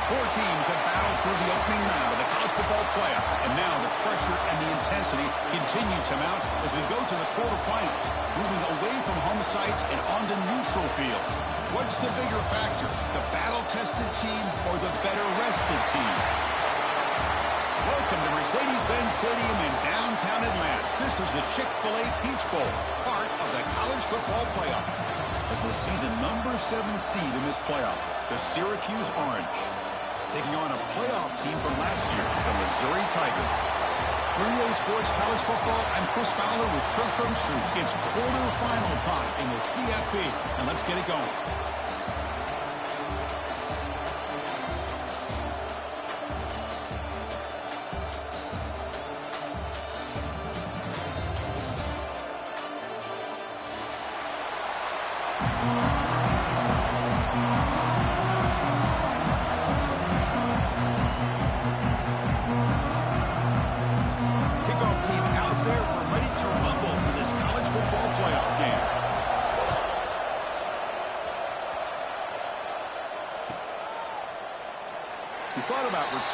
Four teams have battled through the opening round of the college football playoff, and now the pressure and the intensity continue to mount as we go to the quarterfinals, moving away from home sites and onto neutral fields. What's the bigger factor, the battle-tested team or the better-rested team? Welcome to Mercedes-Benz Stadium in downtown Atlanta. This is the Chick-fil-A Peach Bowl, part of the college football playoff. As we'll see the number 7 seed in this playoff, the Syracuse Orange, taking on a playoff team from last year, the Missouri Tigers. For EA Sports College Football, I'm Chris Fowler with Kirk Herbstreit. It's quarterfinal time in the CFP, and let's get it going.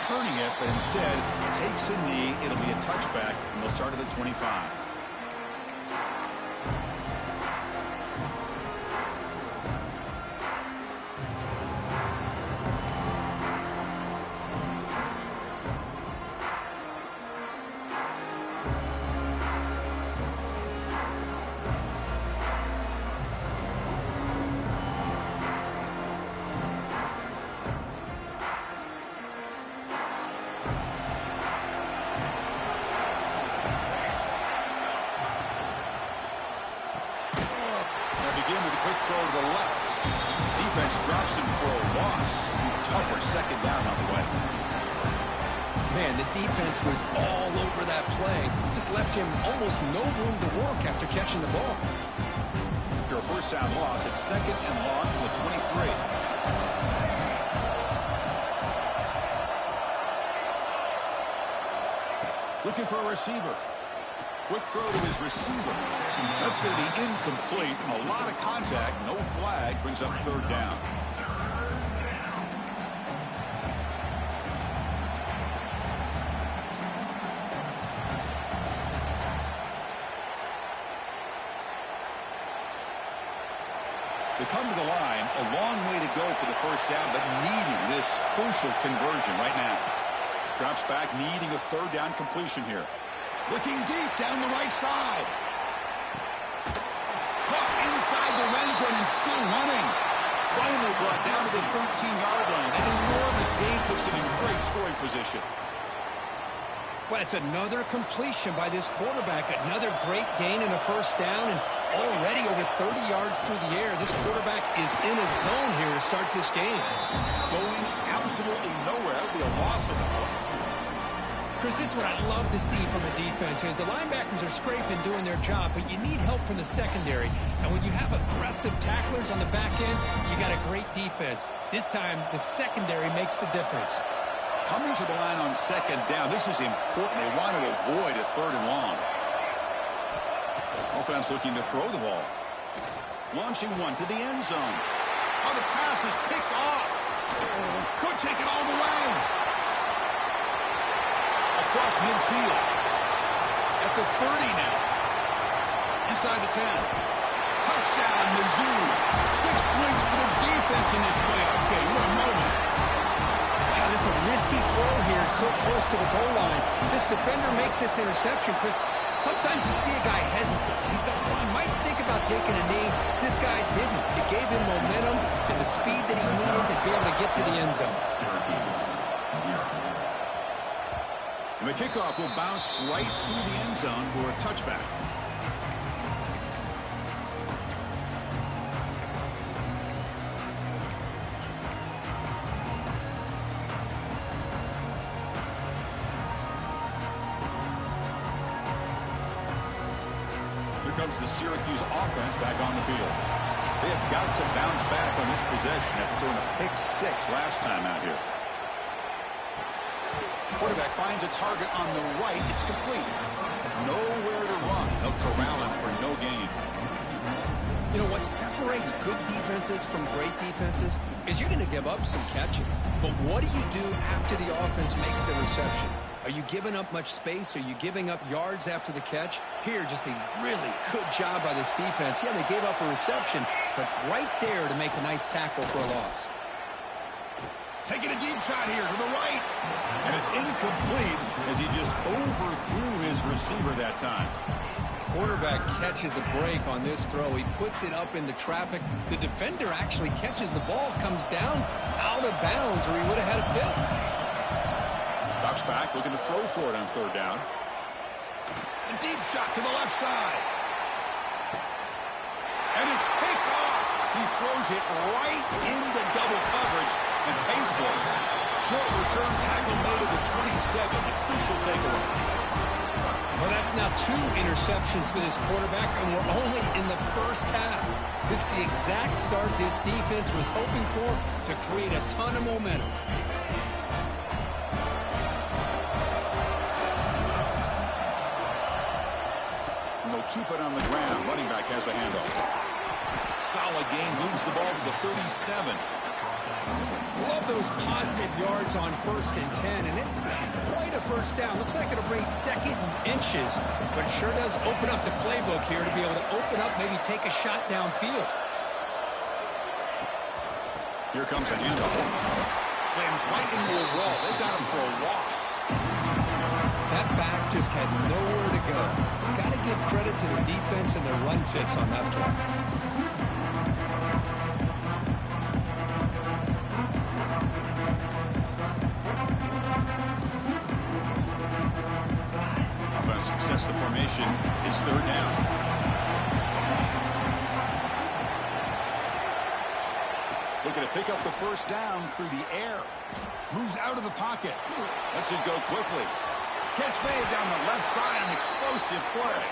Returning it, but instead takes a knee. It'll be a touchback, and they'll start at the 25. Throw to the left. Defense drops him for a loss. Tougher second down on the way. Man, the defense was all over that play. Just left him almost no room to work after catching the ball. After a first down loss, it's second and long to the 23. Looking for a receiver. Quick throw to his receiver. That's going to be incomplete. A lot of contact. No flag. Brings up third down. They come to the line. A long way to go for the first down, but needing this crucial conversion right now. Drops back, needing a third down completion here. Looking deep down the right side. Caught inside the red zone and still running. Finally brought down to the 13-yard line. An enormous gain puts him in great scoring position. Well, it's another completion by this quarterback. Another great gain in a first down, and already over 30 yards through the air. This quarterback is in a zone here to start this game. Going absolutely nowhere. That would be a loss of the ball. Chris, this is what I love to see from a defense is the linebackers are scraping, doing their job, but you need help from the secondary. And when you have aggressive tacklers on the back end, you got a great defense. This time, the secondary makes the difference. Coming to the line on second down, this is important. They want to avoid a third and long. Offense looking to throw the ball. Launching one to the end zone. Oh, the pass is picked off. Could take it all the way. Across midfield. At the 30 now. Inside the 10. Touchdown, Mizzou. 6 points for the defense in this playoff game. What a moment. Wow, this is a risky throw here, so close to the goal line. This defender makes this interception, Chris. Sometimes you see a guy hesitate. He might think about taking a knee. This guy didn't. It gave him momentum and the speed that he needed to be able to get to the end zone. And the kickoff will bounce right through the end zone for a touchback. Here comes the Syracuse offense back on the field. They have got to bounce back on this possession after throwing a pick 6 last time out here. Quarterback finds a target on the right. It's complete. Nowhere to run. They'll corral him for no gain. You know, what separates good defenses from great defenses is you're going to give up some catches. But what do you do after the offense makes the reception? Are you giving up much space? Are you giving up yards after the catch? Here, just a really good job by this defense. Yeah, they gave up a reception, but right there to make a nice tackle for a loss. Taking a deep shot here to the right. And it's incomplete as he just overthrew his receiver that time. Quarterback catches a break on this throw. He puts it up into traffic. The defender actually catches the ball, comes down out of bounds, or he would have had a pick. Drops back, looking to throw for it on third down. A deep shot to the left side. And it's picked off. He throws it right into double coverage and pays for it. Short return tackle made at the 27. A crucial takeaway. Well, that's now 2 interceptions for this quarterback, and we're only in the first half. This is the exact start this defense was hoping for to create a ton of momentum. And they'll keep it on the ground. Running back has the handoff. Solid gain, moves the ball to the 37. Love those positive yards on 1st and 10, and it's quite a first down. Looks like it'll bring 2nd and inches, but it sure does open up the playbook here to be able to open up, maybe take a shot downfield. Here comes a handoff. Slams right into a wall. They've got him for a loss. That back just had nowhere to go. Got to give credit to the defense and their run fits on that play. Sets the formation. It's third down. Looking to pick up the first down through the air. Moves out of the pocket. Lets it go quickly. Catch made down the left side. An explosive play.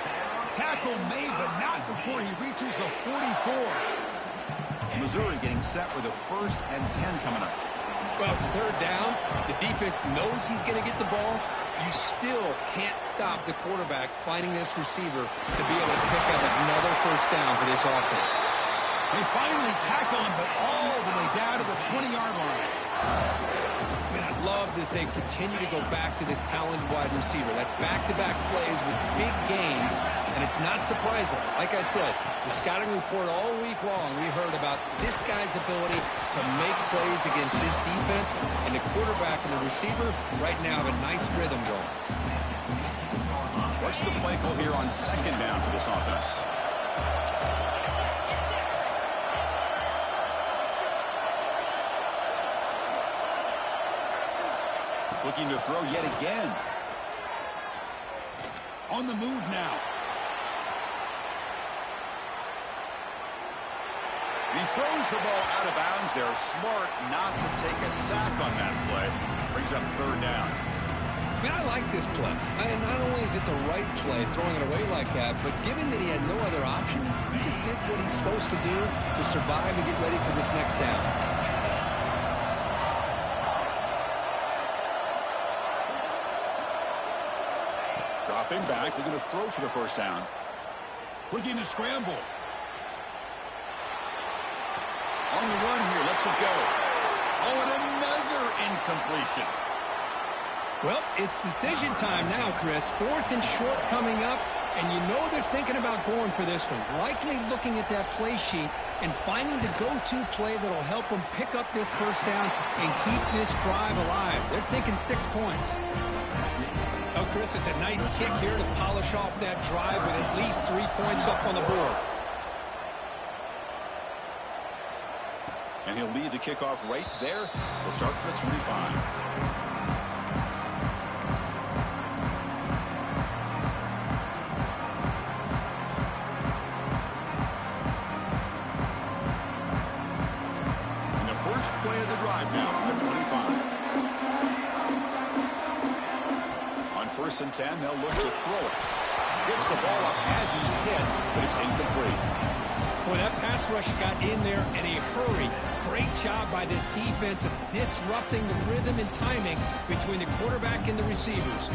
Tackle made, but not before he reaches the 44. Missouri getting set with a 1st and 10 coming up. Well, it's third down. The defense knows he's going to get the ball. You still can't stop the quarterback finding this receiver to be able to pick up another first down for this offense. They finally tackle him, but all the way down to the 20-yard line. I mean, I love that they continue to go back to this talented wide receiver. That's back-to-back plays with big gains, and it's not surprising. Like I said, the scouting report all week long, we heard about this guy's ability to make plays against this defense, and the quarterback and the receiver right now have a nice rhythm going. What's the play call here on 2nd down for this offense? Looking to throw yet again. On the move now. He throws the ball out of bounds. They're smart not to take a sack on that play. Brings up third down. I mean, I like this play. Not only is it the right play, throwing it away like that, but given that he had no other option, he just did what he's supposed to do to survive and get ready for this next down. Dropping back, looking to throw for the first down. Looking to scramble. On the run here, lets it go. Oh, and another incompletion. Well, it's decision time now, Chris. 4th and short coming up, and you know they're thinking about going for this one. Likely looking at that play sheet and finding the go-to play that'll help them pick up this first down and keep this drive alive. They're thinking 6 points. Oh, Chris, it's a nice kick here to polish off that drive with at least 3 points up on the board. And he'll lead the kickoff right there. We'll start at the 25. And the first play of the drive now from the 25. On 1st and 10, they'll look to throw it. Gets the ball up as he's hit, but it's incomplete. Boy, that pass rush got in there in a hurry. Great job by this defense of disrupting the rhythm and timing between the quarterback and the receivers.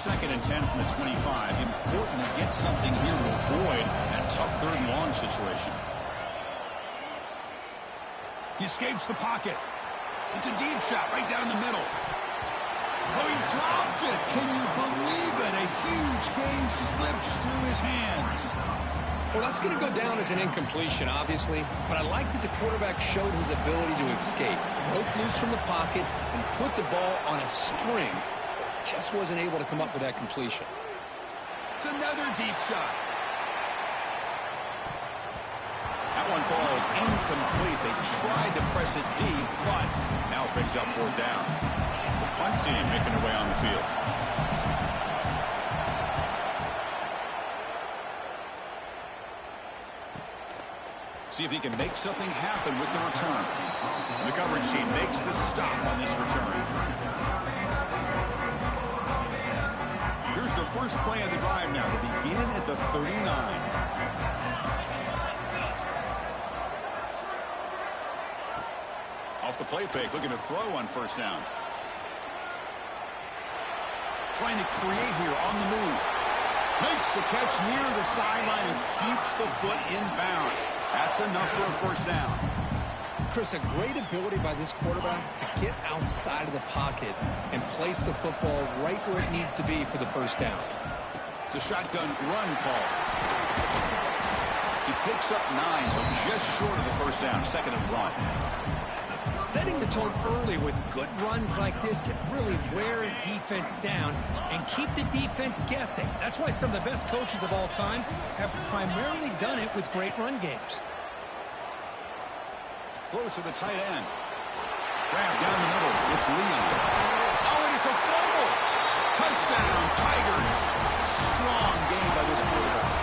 second and 10 from the 25. Important to get something here to avoid that tough third and long situation. He escapes the pocket. It's a deep shot right down the middle. Oh, he dropped it. Can you believe it? A huge gain slips through his hands. Well, that's going to go down as an incompletion, obviously, but I like that the quarterback showed his ability to escape, broke loose from the pocket, and put the ball on a string, but just wasn't able to come up with that completion. It's another deep shot. That one falls incomplete. They tried to press it deep, but now it brings up fourth down. The punt team making their way on the field. See if he can make something happen with the return. And the coverage team makes the stop on this return. Here's the first play of the drive now to begin at the 39. Off the play fake, looking to throw on first down. Trying to create here on the move. Makes the catch near the sideline and keeps the foot in bounds. That's enough for a first down. Chris, a great ability by this quarterback to get outside of the pocket and place the football right where it needs to be for the first down. It's a shotgun run call. He picks up 9, so just short of the first down. Second and one. Setting the tone early with good runs like this can really wear a defense down and keep the defense guessing. That's why some of the best coaches of all time have primarily done it with great run games. Close to the tight end. Grab down the middle. It's Leon. Oh, it is a fumble. Touchdown, Tigers. Strong game by this quarterback.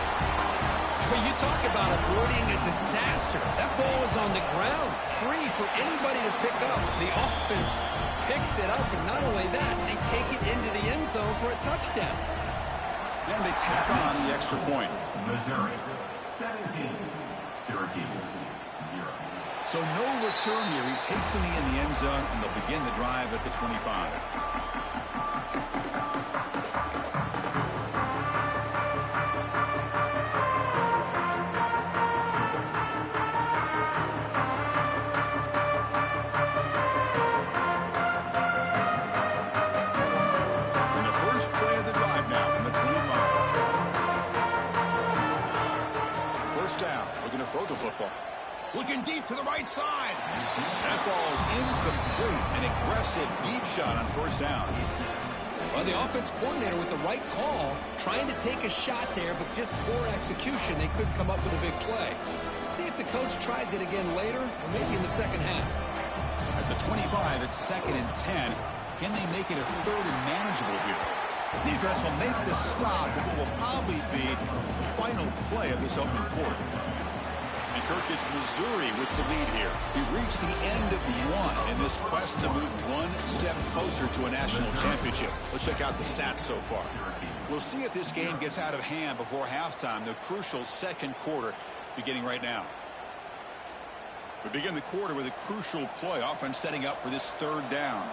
Well, you talk about avoiding a disaster. That ball is on the ground, free for anybody to pick up. The offense picks it up, and not only that, they take it into the end zone for a touchdown. And they tack on the extra point. Missouri, 17, Syracuse, 0. So no return here. He takes it in the end zone, and they'll begin the drive at the 25. Looking deep to the right side. That ball's incomplete. An aggressive deep shot on first down. Well, the offense coordinator with the right call, trying to take a shot there, but just poor execution. They couldn't come up with a big play. Let's see if the coach tries it again later, or maybe in the second half. At the 25, it's second and 10. Can they make it a third and manageable here? The defense will make the stop, but will probably be the final play of this opening quarter. And Kirk, it's Missouri with the lead here. We reached the end of one in this quest to move one step closer to a national championship. Let's check out the stats so far. We'll see if this game gets out of hand before halftime, the crucial second quarter beginning right now. We begin the quarter with a crucial play, offense setting up for this third down.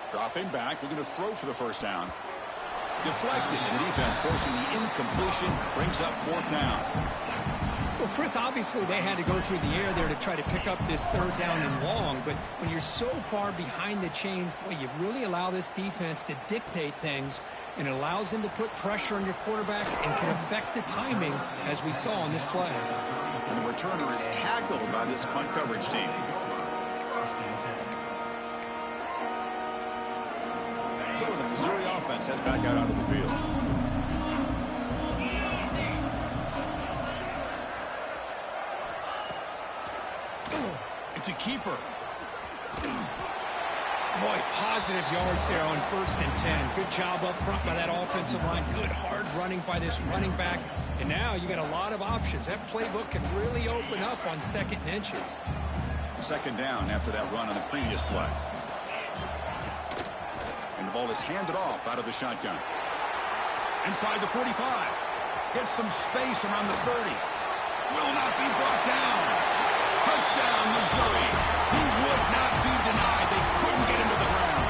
Dropping back, looking to throw for the first down. Deflected, and the defense forcing the incompletion, brings up fourth down. Well, Chris, obviously they had to go through the air there to try to pick up this third down and long, but when you're so far behind the chains, boy, you really allow this defense to dictate things, and it allows them to put pressure on your quarterback and can affect the timing, as we saw on this play. And the returner is tackled by this punt coverage team. So the Missouri offense heads back out onto the field. It's a keeper. Boy, positive yards there on first and 10. Good job up front by that offensive line. Good hard running by this running back. And now you got a lot of options. That playbook can really open up on second and inches. Second down after that run on the previous play. And the ball is handed off out of the shotgun. Inside the 45. Gets some space around the 30. Will not be brought down. Touchdown, Missouri. He would not be denied. They couldn't get him to the ground.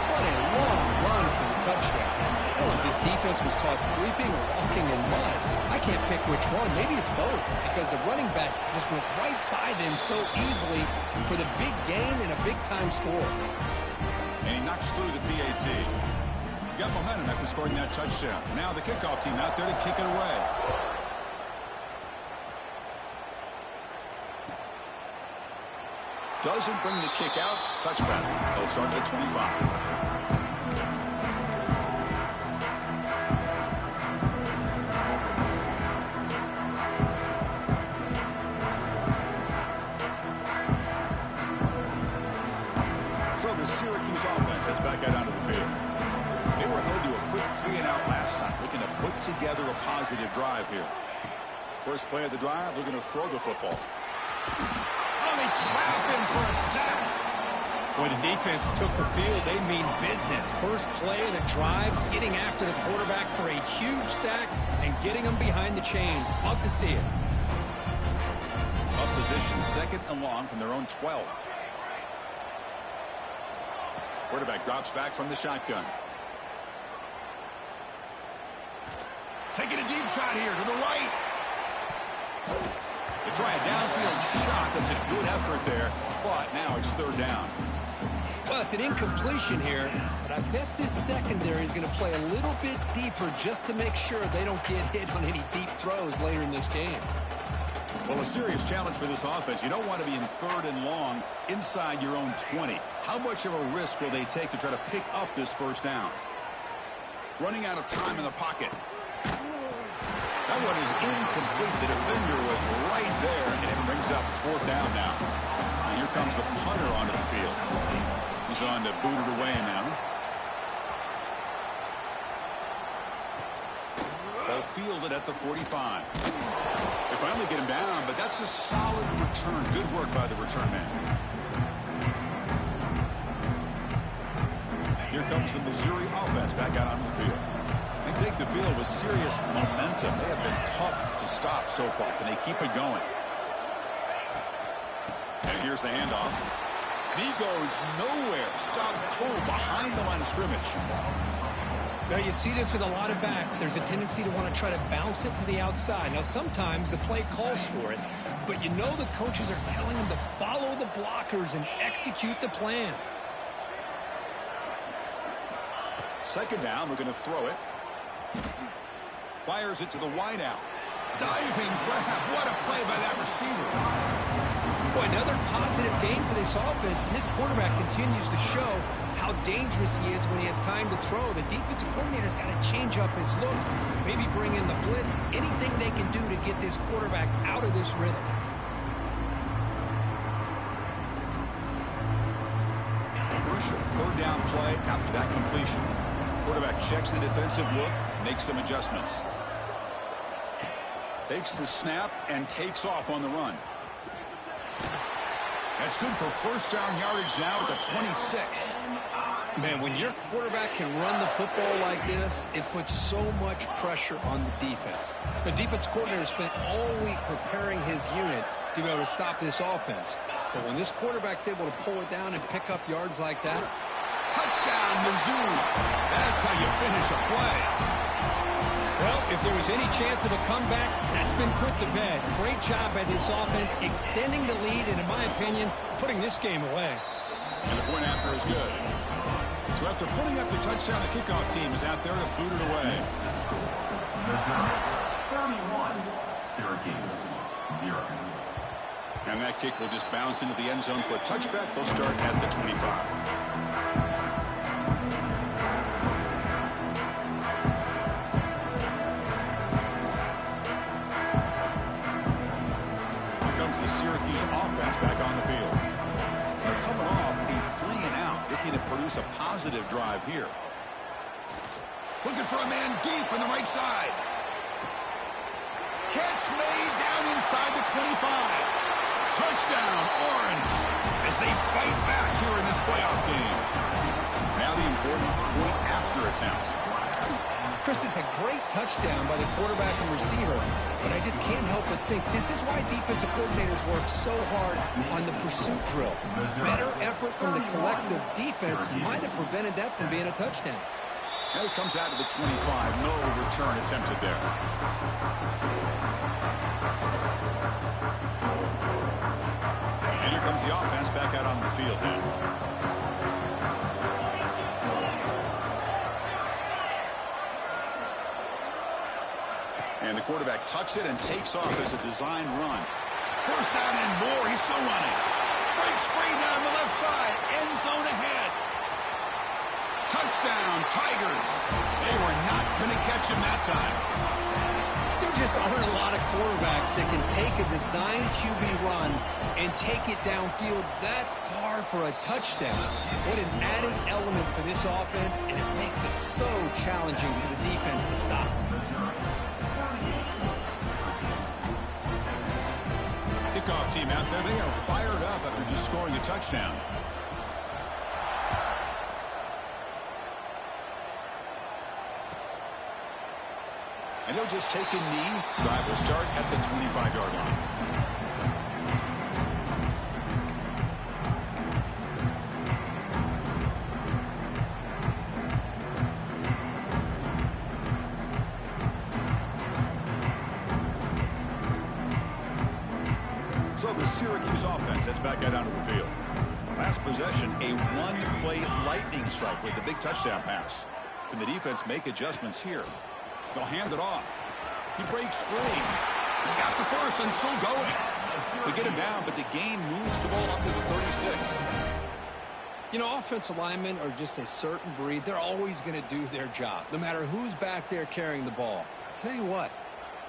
What a long run for the touchdown. I don't know if his defense was caught sleeping or walking in mud. I can't pick which one. Maybe it's both, because the running back just went right by them so easily for the big gain and a big-time score. And he knocks through the PAT. Got momentum after scoring that touchdown. Now the kickoff team out there to kick it away. Doesn't bring the kick out. Touchback. They'll start at the 25. So the Syracuse offense has back out onto the field. They were held to a quick 3-and-out last time, looking to put together a positive drive here. First play of the drive, looking to throw the football. Oh, they trap him for a sack. When the defense took the field, they mean business. First play of the drive, getting after the quarterback for a huge sack and getting him behind the chains. Love to see it. Up position, second and long from their own 12. Quarterback drops back from the shotgun. Taking a deep shot here to the right. They try a downfield shot. That's a good effort there, but now it's third down. Well, it's an incompletion here, but I bet this secondary is going to play a little bit deeper just to make sure they don't get hit on any deep throws later in this game. Well, a serious challenge for this offense. You don't want to be in third and long inside your own 20. How much of a risk will they take to try to pick up this first down? Running out of time in the pocket. That one is incomplete. The defender was right there, and it brings up fourth down now. And here comes the punter onto the field. He's on to boot it away now. They'll field it at the 45. They finally get him down, but that's a solid return. Good work by the return man. Here comes the Missouri offense back out onto the field. They take the field with serious momentum. They have been tough to stop so far. Can they keep it going? And here's the handoff. And he goes nowhere. Stopped cold behind the line of scrimmage. Now, you see this with a lot of backs. There's a tendency to want to try to bounce it to the outside. Now, sometimes the play calls for it, but you know the coaches are telling them to follow the blockers and execute the plan. Second down, we're going to throw it. Fires it to the wideout. Diving grab. What a play by that receiver. Boy, another positive game for this offense, and this quarterback continues to show how dangerous he is when he has time to throw. The defensive coordinator's got to change up his looks, maybe bring in the blitz, anything they can do to get this quarterback out of this rhythm. Crucial third down play after that completion. Quarterback checks the defensive look, makes some adjustments. Takes the snap and takes off on the run. That's good for first down yardage now at the 26. Man, when your quarterback can run the football like this, it puts so much pressure on the defense. The defense coordinator spent all week preparing his unit to be able to stop this offense. But when this quarterback's able to pull it down and pick up yards like that, touchdown, Mizzou. That's how you finish a play. well, if there was any chance of a comeback, that's been put to bed. Great job by this offense extending the lead and, in my opinion, putting this game away. And the point after is good. So after putting up the touchdown, the kickoff team is out there to boot it away. Missouri 31, Syracuse 0. And that kick will just bounce into the end zone for a touchback. They'll start at the 25. The Syracuse offense back on the field. They're coming off a 3-and-out, looking to produce a positive drive here. Looking for a man deep on the right side. Catch made down inside the 25. Touchdown, Orange, as they fight back here in this playoff game. Now the important point after attempt. Chris, is a great touchdown by the quarterback and receiver, but I just can't help but think this is why defensive coordinators work so hard on the pursuit drill. Better effort from the collective defense might have prevented that from being a touchdown. Now he comes out to the 25. No return attempted there. And here comes the offense back out on the field now. And the quarterback tucks it and takes off as a design run. First down and more. He's still running. Breaks free down the left side. End zone ahead. Touchdown, Tigers. They were not going to catch him that time. There just aren't a lot of quarterbacks that can take a design QB run and take it downfield that far for a touchdown. What an added element for this offense, and it makes it so challenging for the defense to stop. Kickoff team out there. They are fired up after just scoring a touchdown. And he'll just take a knee. Drive will start at the 25-yard line. So the Syracuse offense heads back out onto the field. Last possession, a one-play lightning strike with the big touchdown pass. Can the defense make adjustments here? They'll hand it off. He breaks free. He's got the first and still going. They get him down, but the gain moves the ball up to the 36. You know, offensive linemen are just a certain breed. They're always going to do their job, no matter who's back there carrying the ball. I'll tell you what,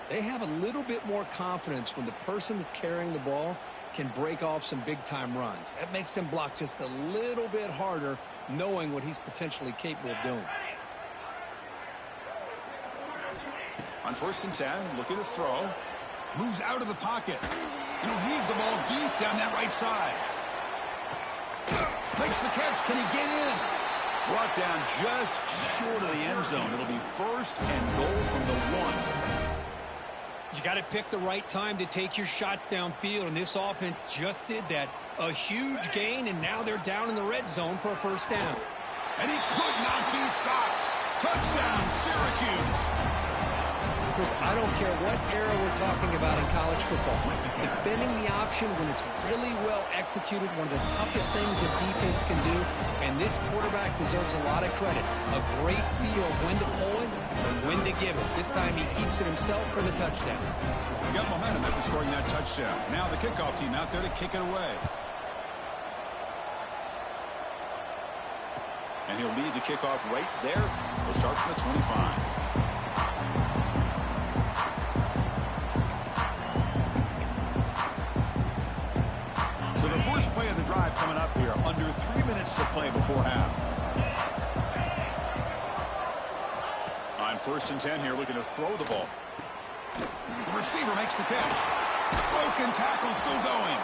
they have a little bit more confidence when the person that's carrying the ball can break off some big-time runs. That makes them block just a little bit harder, knowing what he's potentially capable of doing. On 1st and 10, looking to throw. Moves out of the pocket. And he'll heave the ball deep down that right side. Makes the catch. Can he get in? Brought down just short of the end zone. It'll be 1st and goal from the 1. You got to pick the right time to take your shots downfield, and this offense just did that. A huge gain, and now they're down in the red zone for a 1st down. And he could not be stopped. Touchdown, Syracuse. Chris, I don't care what era we're talking about in college football. Defending the option when it's really well executed, one of the toughest things that defense can do, and this quarterback deserves a lot of credit. A great feel of when to pull it and when to give it. This time he keeps it himself for the touchdown. Got momentum after scoring that touchdown. Now the kickoff team out there to kick it away. And he'll lead the kickoff right there. He'll start from the 25. So the first play of the drive coming up here. Under 3 minutes to play before half. On 1st and 10 here, looking to throw the ball. The receiver makes the catch. Broken tackle still going.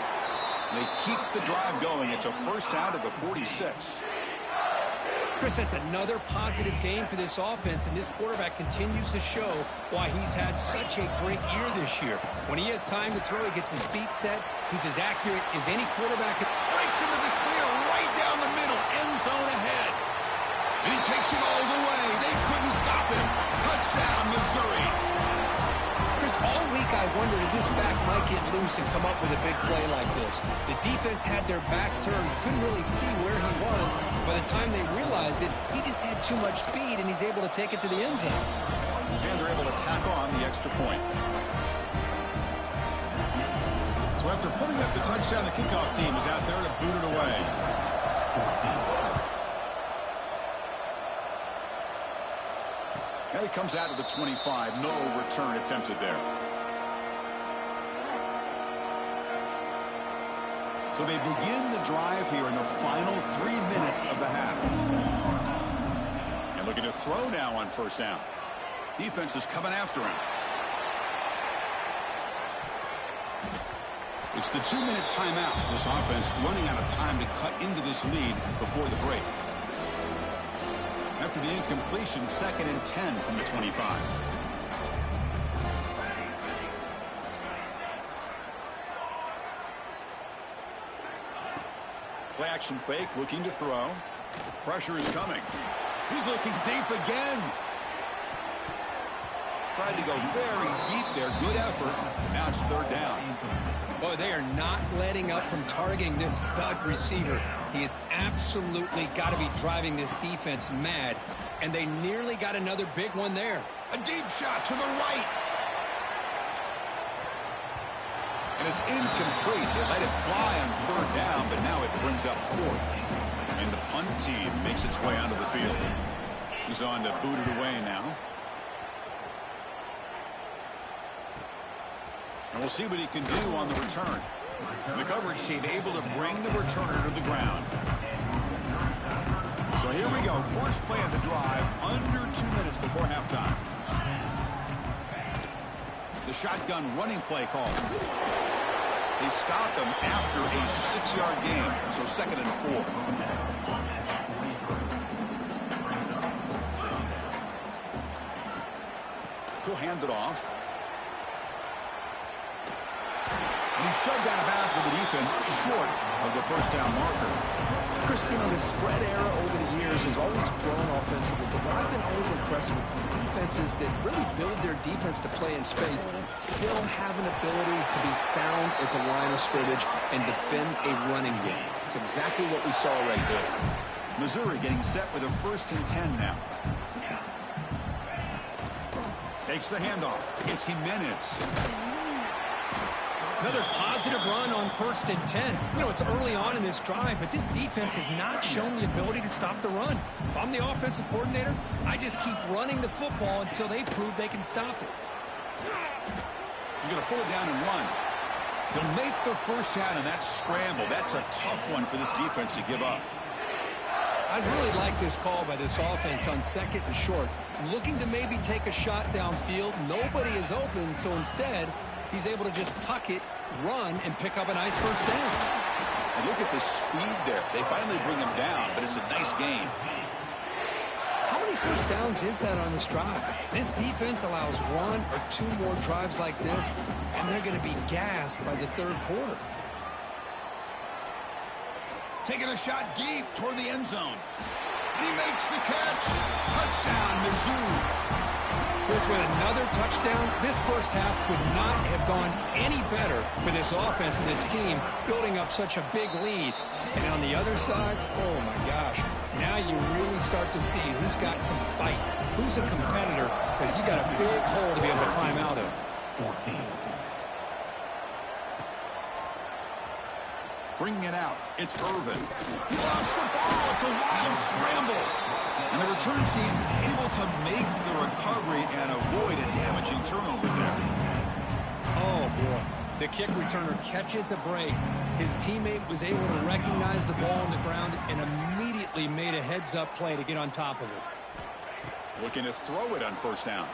They keep the drive going. It's a 1st down to the 46. Chris, that's another positive game for this offense, and this quarterback continues to show why he's had such a great year this year. When he has time to throw, he gets his feet set. He's as accurate as any quarterback. Breaks into the clear right down the middle. End zone ahead. And he takes it all the way. They couldn't stop him. Touchdown, Missouri. Chris, all week I wondered if this back might get loose and come up with a big play like this. The defense had their back turned, couldn't really see where he was. By the time they realized it, he just had too much speed, and he's able to take it to the end zone. And they're able to tack on the extra point. So after putting up the touchdown, the kickoff team is out there to boot it away. 14. And he comes out to the 25. No return attempted there. So they begin the drive here in the final 3 minutes of the half. And looking to throw now on 1st down. Defense is coming after him. It's the 2-minute timeout. This offense running out of time to cut into this lead before the break. after the incompletion, 2nd and 10 from the 25. Play action fake, looking to throw. Pressure is coming. He's looking deep again. Tried to go very deep there. Good effort. Now it's 3rd down. Boy, they are not letting up from targeting this stud receiver. He has absolutely got to be driving this defense mad. And they nearly got another big one there. A deep shot to the right. And it's incomplete. They let it fly on 3rd down, but now it brings up 4th. And the punt team makes its way onto the field. He's on to boot it away now. And we'll see what he can do on the return. The coverage team able to bring the returner to the ground. So here we go. First play of the drive, under 2 minutes before halftime. The shotgun running play call. They stopped him after a 6-yard gain, so 2nd and 4. He'll hand it off. And he's shoved out of bounds with the defense short of the 1st down marker. Chris, you know, the spread era over the years has always grown offensively, but what I've been always impressed with defenses that really build their defense to play in space still have an ability to be sound at the line of scrimmage and defend a running game. It's exactly what we saw right there. Missouri getting set with a 1st and 10 now. Takes the handoff. It's Jimenez. Another positive run on 1st and 10. You know, it's early on in this drive, but this defense has not shown the ability to stop the run. If I'm the offensive coordinator, I just keep running the football until they prove they can stop it. He's going to pull it down and run. They'll make the 1st down, and that scramble. That's a tough one for this defense to give up. I'd really like this call by this offense on 2nd and short. Looking to maybe take a shot downfield. Nobody is open, so instead, he's able to just tuck it, run, and pick up a nice 1st down. And look at the speed there. They finally bring him down, but it's a nice gain. How many 1st downs is that on this drive? This defense allows 1 or 2 more drives like this, and they're going to be gassed by the 3rd quarter. Taking a shot deep toward the end zone. And he makes the catch. Touchdown, Mizzou. Chris, with another touchdown, this 1st half could not have gone any better for this offense and this team, building up such a big lead. And on the other side, oh my gosh, now you really start to see who's got some fight, who's a competitor, because you got a big hole to be able to climb out of. 14. Bringing it out, it's Irvin. He lost the ball. It's a wild scramble. And the return team able to make the recovery and avoid a damaging turnover there. Oh, boy. The kick returner catches a break. His teammate was able to recognize the ball on the ground and immediately made a heads-up play to get on top of it. Looking to throw it on 1st down.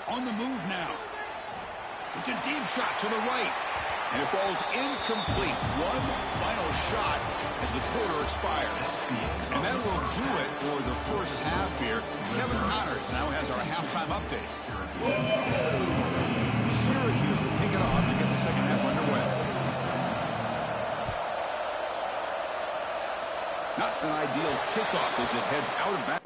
On the move now. It's a deep shot to the right. And it falls incomplete. One final shot as the quarter expires. And that will do it for the 1st half here. Kevin Connors now has our halftime update. Syracuse will kick it off to get the 2nd half underway. Not an ideal kickoff as it heads out of bounds.